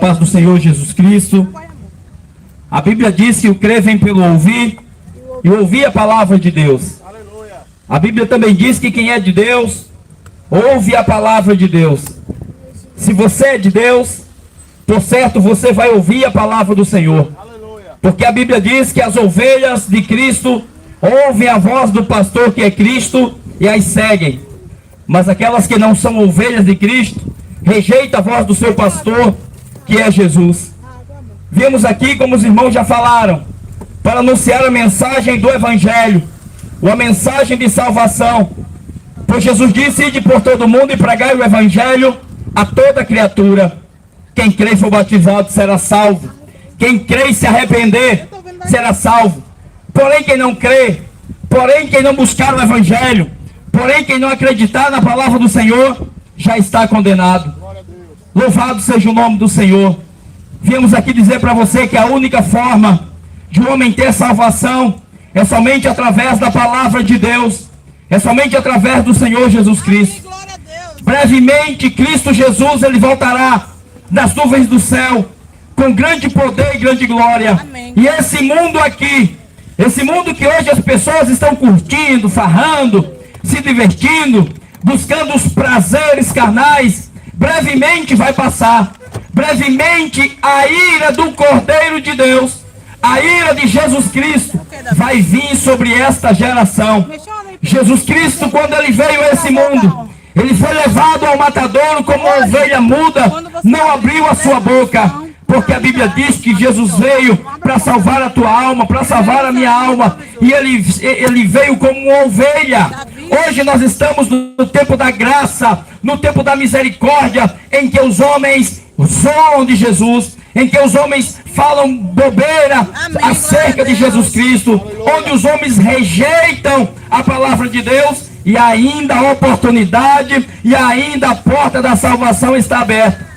paz do Senhor Jesus Cristo. A Bíblia diz que o crer vem pelo ouvir, e ouvir a palavra de Deus. A Bíblia também diz que quem é de Deus, ouve a palavra de Deus. Se você é de Deus, por certo você vai ouvir a palavra do Senhor. Porque a Bíblia diz que as ovelhas de Cristo ouvem a voz do pastor que é Cristo e as seguem. Mas aquelas que não são ovelhas de Cristo, rejeitam a voz do seu pastor, que é Jesus. Viemos aqui, como os irmãos já falaram, para anunciar a mensagem do Evangelho, uma mensagem de salvação. Pois Jesus disse: ide por todo mundo e pregai o Evangelho a toda criatura. Quem crê e for batizado será salvo. Quem crê e se arrepender será salvo. Porém quem não crê, porém quem não buscar o Evangelho, porém quem não acreditar na palavra do Senhor, já está condenado. Louvado seja o nome do Senhor. Viemos aqui dizer para você que a única forma de um homem ter salvação é somente através da palavra de Deus, é somente através do Senhor Jesus Cristo. Brevemente Cristo Jesus, ele voltará das nuvens do céu com grande poder e grande glória. Amém. E esse mundo aqui, esse mundo que hoje as pessoas estão curtindo, farrando, se divertindo, buscando os prazeres carnais, brevemente vai passar. Brevemente a ira do Cordeiro de Deus, a ira de Jesus Cristo vai vir sobre esta geração. Jesus Cristo, quando ele veio a esse mundo, ele foi levado ao matadouro como uma ovelha muda, não abriu a sua boca. Porque a Bíblia diz que Jesus veio para salvar a tua alma, para salvar a minha alma. E ele veio como uma ovelha. Hoje nós estamos no tempo da graça, no tempo da misericórdia, em que os homens zoam de Jesus, em que os homens falam bobeira acerca de Jesus Cristo, onde os homens rejeitam a palavra de Deus, e ainda a oportunidade e ainda a porta da salvação está aberta.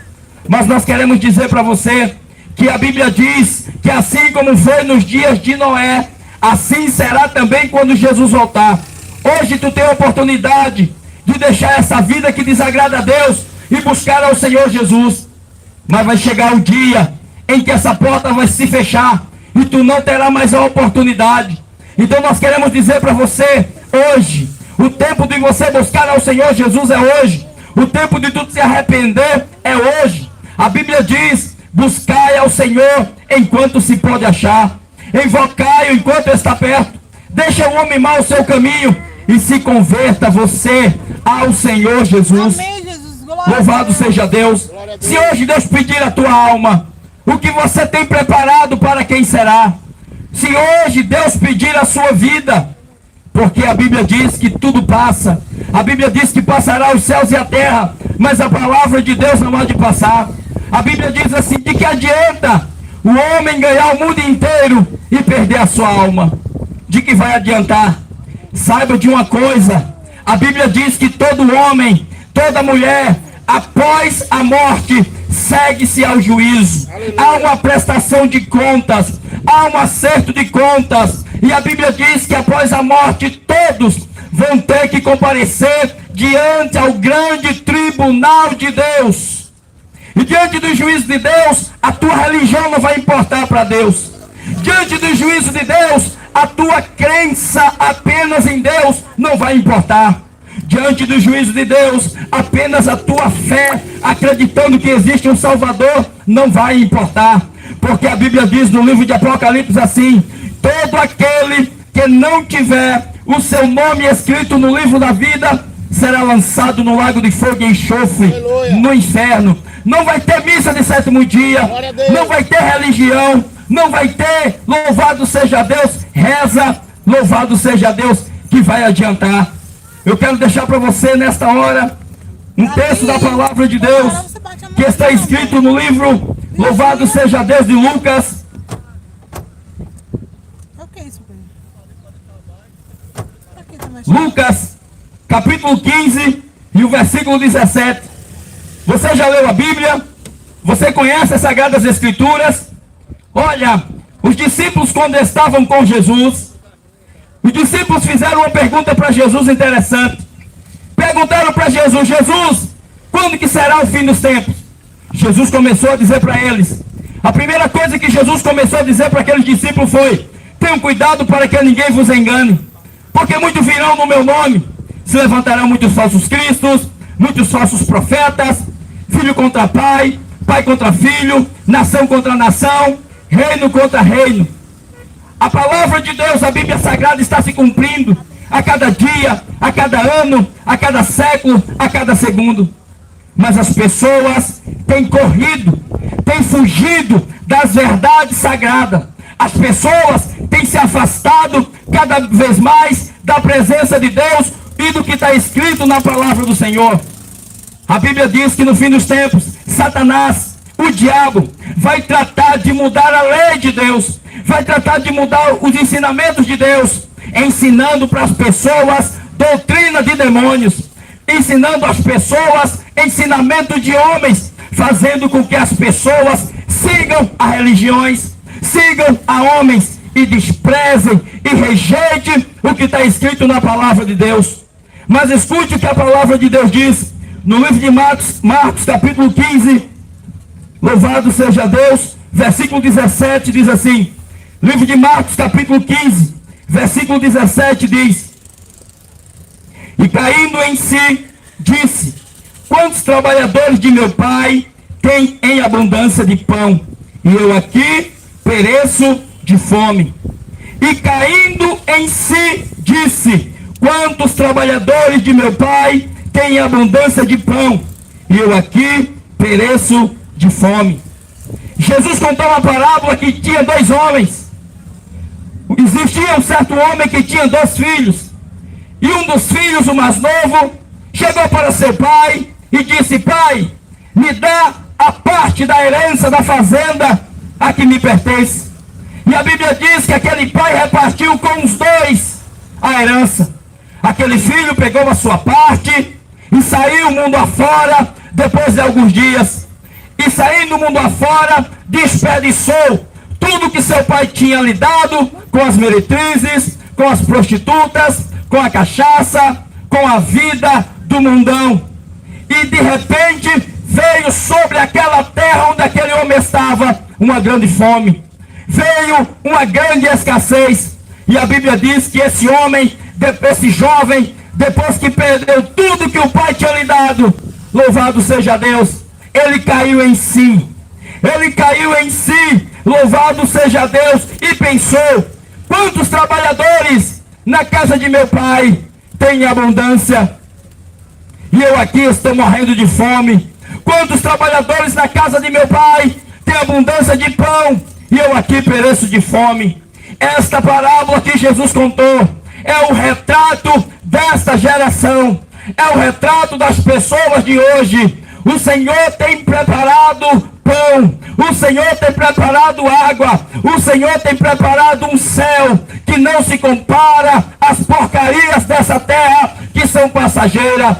Mas nós queremos dizer para você que a Bíblia diz que assim como foi nos dias de Noé, assim será também quando Jesus voltar. Hoje tu tem a oportunidade de deixar essa vida que desagrada a Deus e buscar ao Senhor Jesus. Mas vai chegar o dia em que essa porta vai se fechar e tu não terá mais a oportunidade. Então nós queremos dizer para você hoje, o tempo de você buscar ao Senhor Jesus é hoje. O tempo de tu se arrepender é hoje. A Bíblia diz: buscai ao Senhor enquanto se pode achar, invocai-o enquanto está perto. Deixa o homem mau o seu caminho e se converta você ao Senhor Jesus. Amém, Jesus. Louvado seja Deus. Se hoje Deus pedir a tua alma, o que você tem preparado para quem será? Se hoje Deus pedir a sua vida, porque a Bíblia diz que tudo passa. A Bíblia diz que passará os céus e a terra, mas a palavra de Deus não há de passar. A Bíblia diz assim: de que adianta o homem ganhar o mundo inteiro e perder a sua alma? De que vai adiantar? Saiba de uma coisa: a Bíblia diz que todo homem, toda mulher, após a morte, segue-se ao juízo. Há uma prestação de contas, há um acerto de contas. E a Bíblia diz que após a morte todos vão ter que comparecer diante ao grande tribunal de Deus. E diante do juízo de Deus, a tua religião não vai importar para Deus. Diante do juízo de Deus, a tua crença apenas em Deus não vai importar. Diante do juízo de Deus, apenas a tua fé, acreditando que existe um Salvador, não vai importar. Porque a Bíblia diz no livro de Apocalipse assim: todo aquele que não tiver o seu nome escrito no livro da vida será lançado no lago de fogo e enxofre, no inferno. Não vai ter missa de sétimo dia, não vai ter religião, não vai ter louvado seja Deus, reza, louvado seja Deus, que vai adiantar. Eu quero deixar para você nesta hora um texto da palavra de Deus que está escrito no livro Louvado seja Deus de Lucas. Lucas, capítulo 15 e o versículo 17. Você já leu a Bíblia? Você conhece as Sagradas Escrituras? Olha, os discípulos quando estavam com Jesus, os discípulos fizeram uma pergunta para Jesus interessante. Perguntaram para Jesus: Jesus, quando que será o fim dos tempos? Jesus começou a dizer para eles. A primeira coisa que Jesus começou a dizer para aqueles discípulos foi: tenham cuidado para que ninguém vos engane, porque muitos virão no meu nome, se levantarão muitos falsos cristos, muitos falsos profetas, filho contra pai, pai contra filho, nação contra nação, reino contra reino. A palavra de Deus, a Bíblia Sagrada, está se cumprindo a cada dia, a cada ano, a cada século, a cada segundo. Mas as pessoas têm corrido, têm fugido das verdades sagradas. As pessoas têm se afastado cada vez mais da presença de Deus e do que está escrito na palavra do Senhor. A Bíblia diz que no fim dos tempos, Satanás, o diabo, vai tratar de mudar a lei de Deus, vai tratar de mudar os ensinamentos de Deus, ensinando para as pessoas doutrina de demônios, ensinando às pessoas ensinamento de homens, fazendo com que as pessoas sigam a religiões, sigam a homens e desprezem e rejeitem o que está escrito na palavra de Deus. Mas escute o que a palavra de Deus diz no livro de Marcos capítulo 15, louvado seja Deus, versículo 17 diz assim, livro de Marcos capítulo 15, versículo 17 diz: e caindo em si, disse: quantos trabalhadores de meu pai têm em abundância de pão, e eu aqui pereço de fome. E caindo em si, disse: quantos trabalhadores de meu pai têm abundância de pão, e eu aqui pereço de fome. Jesus contou uma parábola que tinha dois homens. Existia um certo homem que tinha 2 filhos. E um dos filhos, o mais novo, chegou para seu pai e disse: pai, me dá a parte da herança da fazenda a que me pertence. E a Bíblia diz que aquele pai repartiu com os 2 a herança. Aquele filho pegou a sua parte e saiu mundo afora depois de alguns dias. E saindo mundo afora, desperdiçou tudo que seu pai tinha lhe dado, com as meretrizes, com as prostitutas, com a cachaça, com a vida do mundão. E de repente veio sobre aquela terra onde aquele homem estava uma grande fome. Veio uma grande escassez. E a Bíblia diz que esse homem, esse jovem, depois que perdeu tudo que o pai tinha lhe dado, louvado seja Deus, ele caiu em si. Ele caiu em si, louvado seja Deus, e pensou: quantos trabalhadores na casa de meu pai têm abundância, e eu aqui estou morrendo de fome. Quantos trabalhadores na casa de meu pai têm abundância de pão, e eu aqui pereço de fome. Esta parábola que Jesus contou é o retrato desta geração, é o retrato das pessoas de hoje. O Senhor tem preparado pão, o Senhor tem preparado água, o Senhor tem preparado um céu que não se compara às porcarias dessa terra que são passageiras.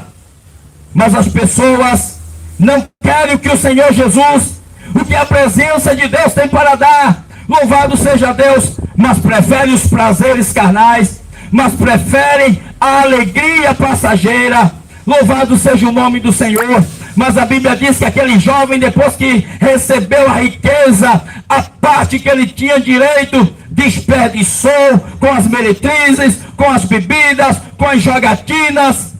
Mas as pessoas não querem o que o Senhor Jesus, o que a presença de Deus tem para dar. Louvado seja Deus, mas preferem os prazeres carnais, mas preferem a alegria passageira. Louvado seja o nome do Senhor. Mas a Bíblia diz que aquele jovem, depois que recebeu a riqueza, a parte que ele tinha direito, desperdiçou com as meretrizes, com as bebidas, com as jogatinas,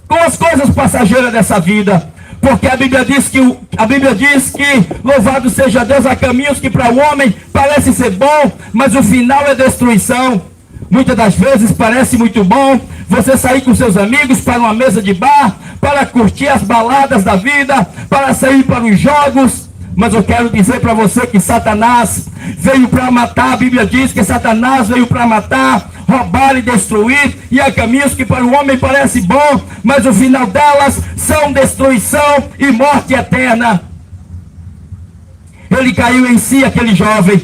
com as coisas passageiras dessa vida. Porque a Bíblia diz que, louvado seja Deus, há caminhos que para o homem parece ser bom, mas o final é destruição. Muitas das vezes parece muito bom você sair com seus amigos para uma mesa de bar, para curtir as baladas da vida, para sair para os jogos. Mas eu quero dizer para você que Satanás veio para matar. A Bíblia diz que Satanás veio para matar, roubar e destruir. E há caminhos que para o homem parece bom, mas o final delas são destruição e morte eterna. Ele caiu em si, aquele jovem,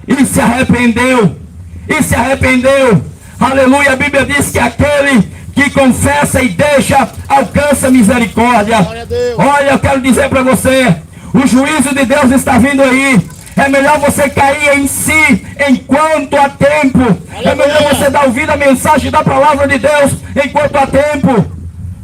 e se arrependeu. E se arrependeu. Aleluia. A Bíblia diz que aquele que confessa e deixa alcança misericórdia. Olha, eu quero dizer para você, o juízo de Deus está vindo aí. É melhor você cair em si enquanto há tempo. É melhor você dar ouvido à mensagem da palavra de Deus enquanto há tempo.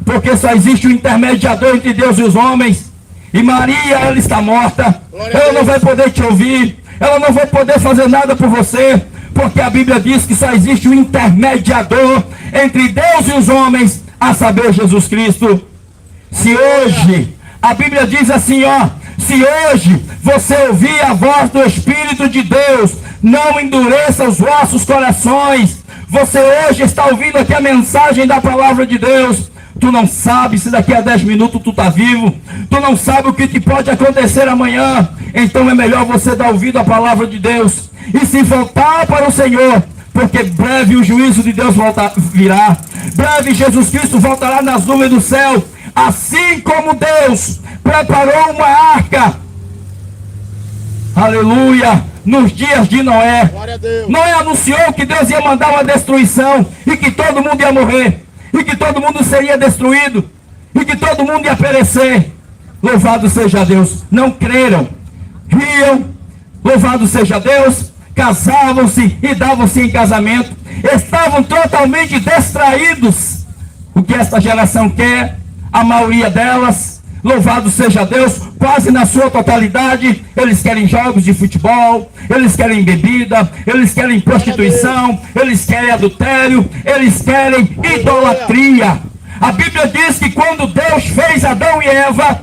Porque só existe um intermediador entre Deus e os homens. E Maria, ela está morta. Ela não vai poder te ouvir. Ela não vai poder fazer nada por você. Porque a Bíblia diz que só existe um intermediador entre Deus e os homens, a saber, Jesus Cristo. Se hoje, a Bíblia diz assim, ó, se hoje você ouvir a voz do Espírito de Deus, não endureça os vossos corações. Você hoje está ouvindo aqui a mensagem da palavra de Deus. Tu não sabe se daqui a 10 minutos tu está vivo. Tu não sabe o que te pode acontecer amanhã. Então é melhor você dar ouvido à palavra de Deus e se voltar para o Senhor, porque breve o juízo de Deus virá. Breve Jesus Cristo voltará nas nuvens do céu. Assim como Deus preparou uma arca, aleluia, nos dias de Noé. Noé anunciou que Deus ia mandar uma destruição e que todo mundo ia morrer, e que todo mundo seria destruído, e que todo mundo ia perecer. Louvado seja Deus. Não creram, riam, louvado seja Deus, casavam-se e davam-se em casamento, estavam totalmente distraídos. O que esta geração quer, a maioria delas, louvado seja Deus, quase na sua totalidade, eles querem jogos de futebol, eles querem bebida, eles querem prostituição, eles querem adultério, eles querem idolatria. A Bíblia diz que quando Deus fez Adão e Eva,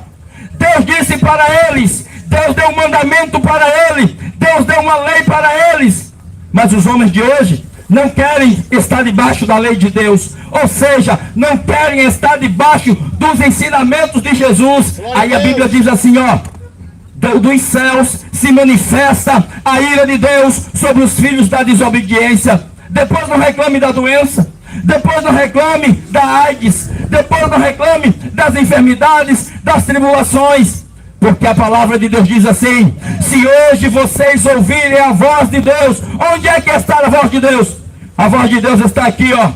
Deus disse para eles, Deus deu um mandamento para ele, Deus deu uma lei para eles. Mas os homens de hoje não querem estar debaixo da lei de Deus, ou seja, não querem estar debaixo dos ensinamentos de Jesus. Aí a Bíblia diz assim, ó, dos céus se manifesta a ira de Deus sobre os filhos da desobediência. Depois não reclame da doença, depois não reclame da AIDS, depois não reclame das enfermidades, das tribulações. Porque a palavra de Deus diz assim, se hoje vocês ouvirem a voz de Deus, onde é que está a voz de Deus? A voz de Deus está aqui, ó,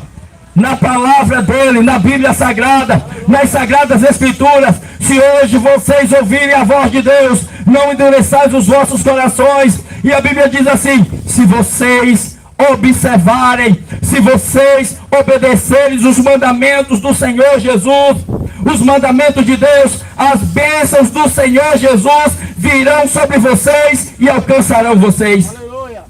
na palavra dele, na Bíblia Sagrada, nas Sagradas Escrituras. Se hoje vocês ouvirem a voz de Deus, não endureçais os vossos corações. E a Bíblia diz assim, se vocês observarem, se vocês obedecerem os mandamentos do Senhor Jesus, os mandamentos de Deus, as bênçãos do Senhor Jesus virão sobre vocês e alcançarão vocês. Aleluia.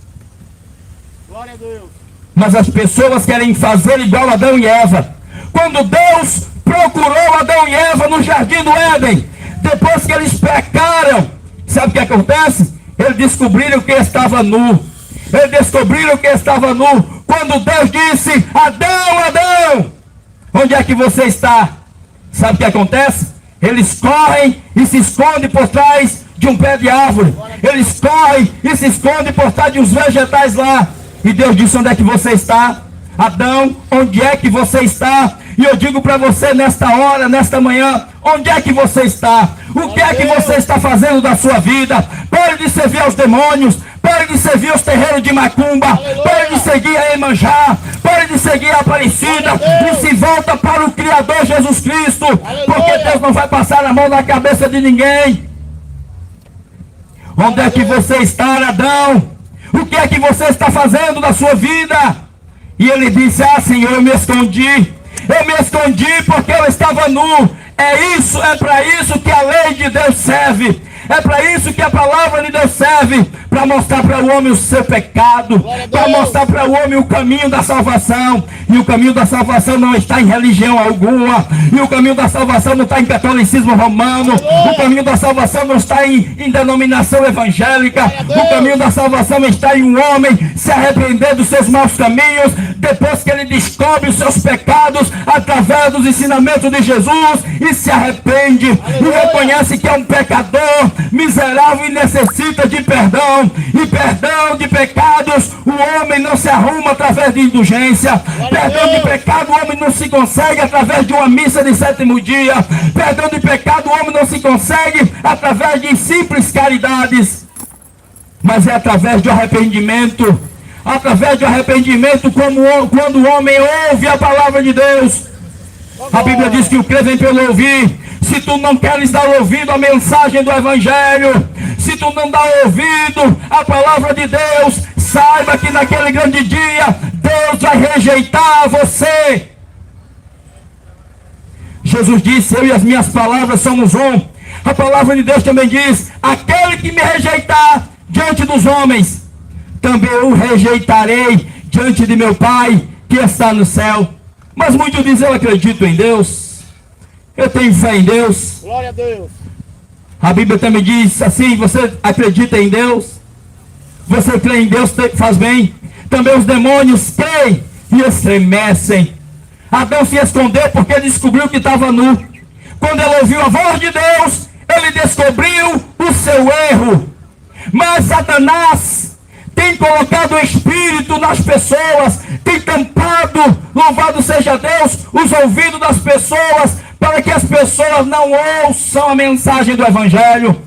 Glória a Deus. Mas as pessoas querem fazer igual Adão e Eva. Quando Deus procurou Adão e Eva no jardim do Éden, depois que eles pecaram, sabe o que acontece? Eles descobriram que estava nu. Eles descobriram que estava nu. Quando Deus disse, Adão, Adão, onde é que você está? Sabe o que acontece? Eles correm e se escondem por trás de um pé de árvore. Eles correm e se escondem por trás de uns vegetais lá. E Deus disse, onde é que você está? Adão, onde é que você está? E eu digo para você nesta hora, nesta manhã, onde é que você está? O que é que você está fazendo da sua vida? Pare de servir aos demônios, pare de servir aos terreiros de macumba, pare de seguir a Iemanjá, pare de seguir a Aparecida e se volta para o Criador Jesus Cristo, porque Deus não vai passar a mão na cabeça de ninguém. Onde é que você está, Adão? O que é que você está fazendo da sua vida? E ele disse, Senhor, eu me escondi porque eu estava nu. É para isso que a lei de Deus serve. É para isso que a palavra de Deus serve, para mostrar para o homem o seu pecado, para mostrar para o homem o caminho da salvação. E o caminho da salvação não está em religião alguma, e o caminho da salvação não está em catolicismo romano, o caminho da salvação não está em denominação evangélica, o caminho da salvação está em um homem se arrepender dos seus maus caminhos, depois que ele descobre os seus pecados através dos ensinamentos de Jesus, e se arrepende e reconhece que é um pecador miserável e necessita de perdão. E perdão de pecados o homem não se arruma através de indulgência. Perdão de pecado o homem não se consegue através de uma missa de sétimo dia. Perdão de pecado o homem não se consegue através de simples caridades, mas é através de arrependimento. Através de arrependimento, quando o homem ouve a palavra de Deus. A Bíblia diz que o crer vem pelo ouvir. Se tu não queres dar ouvido à mensagem do Evangelho, se tu não dá ouvido à palavra de Deus, saiba que naquele grande dia, Deus vai rejeitar você. Jesus disse, eu e as minhas palavras somos um. A palavra de Deus também diz: aquele que me rejeitar diante dos homens, também eu o rejeitarei diante de meu Pai que está no céu. Mas muitos dizem: eu acredito em Deus, eu tenho fé em Deus. Glória a Deus. A Bíblia também diz assim: você acredita em Deus? Você crê em Deus, faz bem. Também os demônios creem e estremecem. Adão se escondeu porque descobriu que estava nu. Quando ele ouviu a voz de Deus, ele descobriu o seu erro. Mas Satanás tem colocado o espírito nas pessoas, tem tampado, louvado seja Deus, os ouvidos das pessoas, para que as pessoas não ouçam a mensagem do Evangelho.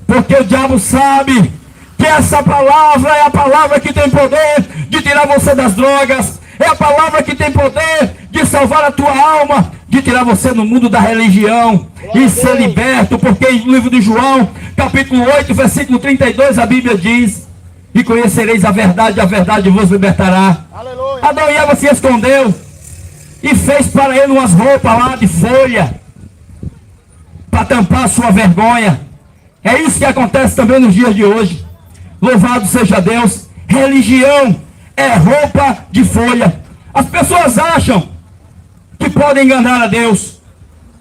Porque o diabo sabe que essa palavra é a palavra que tem poder de tirar você das drogas, é a palavra que tem poder de salvar a tua alma, de tirar você do mundo da religião e ser liberto. Porque no livro de João, capítulo 8, versículo 32, a Bíblia diz: e conhecereis a verdade vos libertará. Aleluia. Adão e Eva se escondeu e fez para ele umas roupas lá de folha para tampar a sua vergonha. É isso que acontece também nos dias de hoje. Louvado seja Deus. Religião é roupa de folha. As pessoas acham que podem enganar a Deus,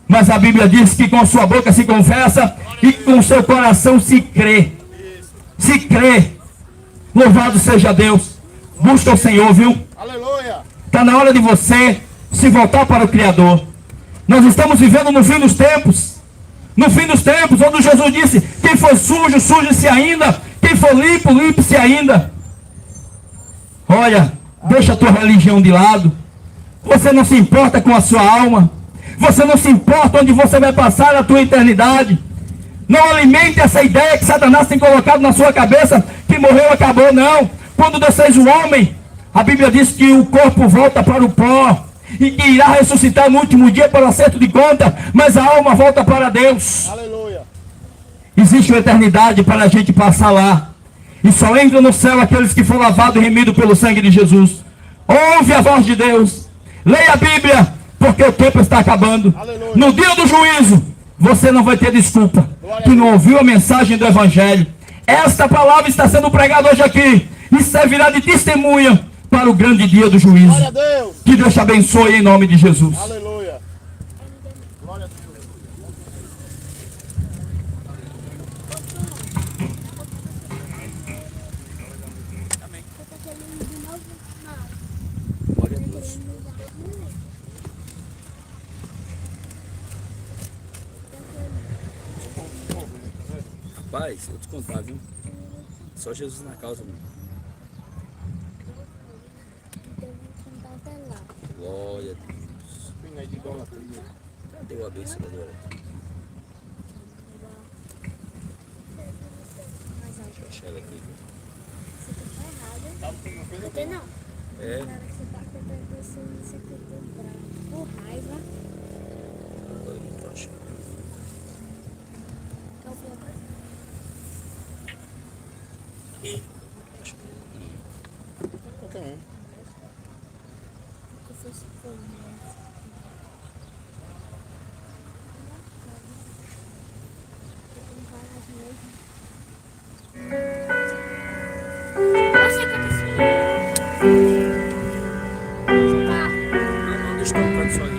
mas a Bíblia diz que com sua boca se confessa e com seu coração se crê. Se crê. Louvado seja Deus. Busca o Senhor, viu? Aleluia. Está na hora de você se voltar para o Criador. Nós estamos vivendo no fim dos tempos. No fim dos tempos, onde Jesus disse: quem for sujo, suje-se ainda. Quem for limpo, limpe-se ainda. Olha, deixa a tua religião de lado. Você não se importa com a sua alma. Você não se importa onde você vai passar a tua eternidade. Não alimente essa ideia que Satanás tem colocado na sua cabeça, que morreu, acabou. Não. Quando Deus fez o homem, a Bíblia diz que o corpo volta para o pó e que irá ressuscitar no último dia para o acerto de conta, mas a alma volta para Deus. Aleluia. Existe uma eternidade para a gente passar lá. E só entra no céu aqueles que foram lavados e remidos pelo sangue de Jesus. Ouve a voz de Deus. Leia a Bíblia, porque o tempo está acabando. Aleluia. No dia do juízo, você não vai ter desculpa que não ouviu a mensagem do Evangelho. Esta palavra está sendo pregada hoje aqui e servirá de testemunha para o grande dia do juízo. Glória a Deus. Que Deus te abençoe em nome de Jesus. Aleluia. Glória a Deus. Rapaz, eu te contar, viu? Só Jesus na causa, mano. Glória a Deus. Cadê o abençoador? Deixa eu achar ela aqui, viu? Não. É. Na hora que você tá cantando você fica bravo. Com raiva. Agora eu não tô achando. É o pior. Qualquer um. Que você se foi, né? Eu tenho coragem mesmo. Você que tá assim. Não, deixa eu colocar isso aí.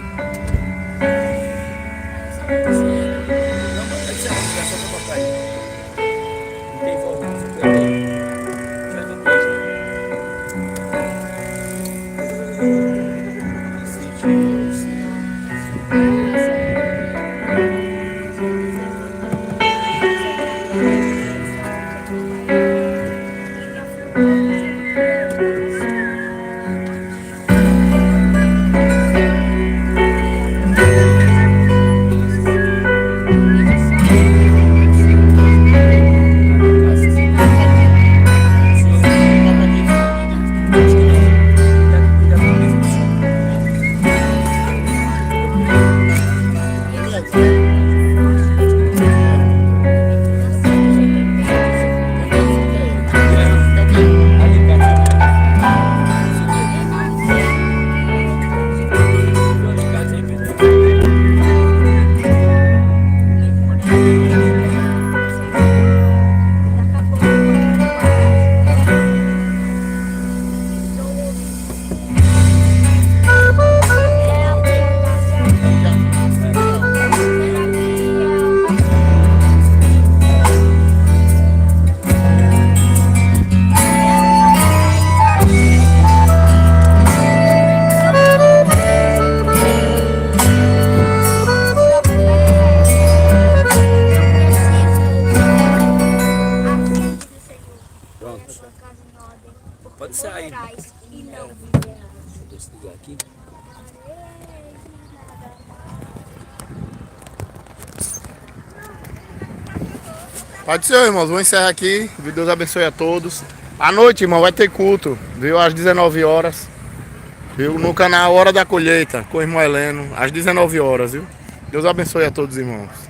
Não, mas é que você vai só pra botar aí. Não tem volta, não foi pra ele. Vai pra trás. Pode sair. morrerais e não viverás. Deixa eu desligar aqui. Pode ser, irmãos. Vou encerrar aqui. Deus abençoe a todos. À noite, irmão, vai ter culto. Viu? Às 19 horas. Viu? No canal Hora da Colheita, com o irmão Heleno. Às 19 horas, viu? Deus abençoe a todos, irmãos.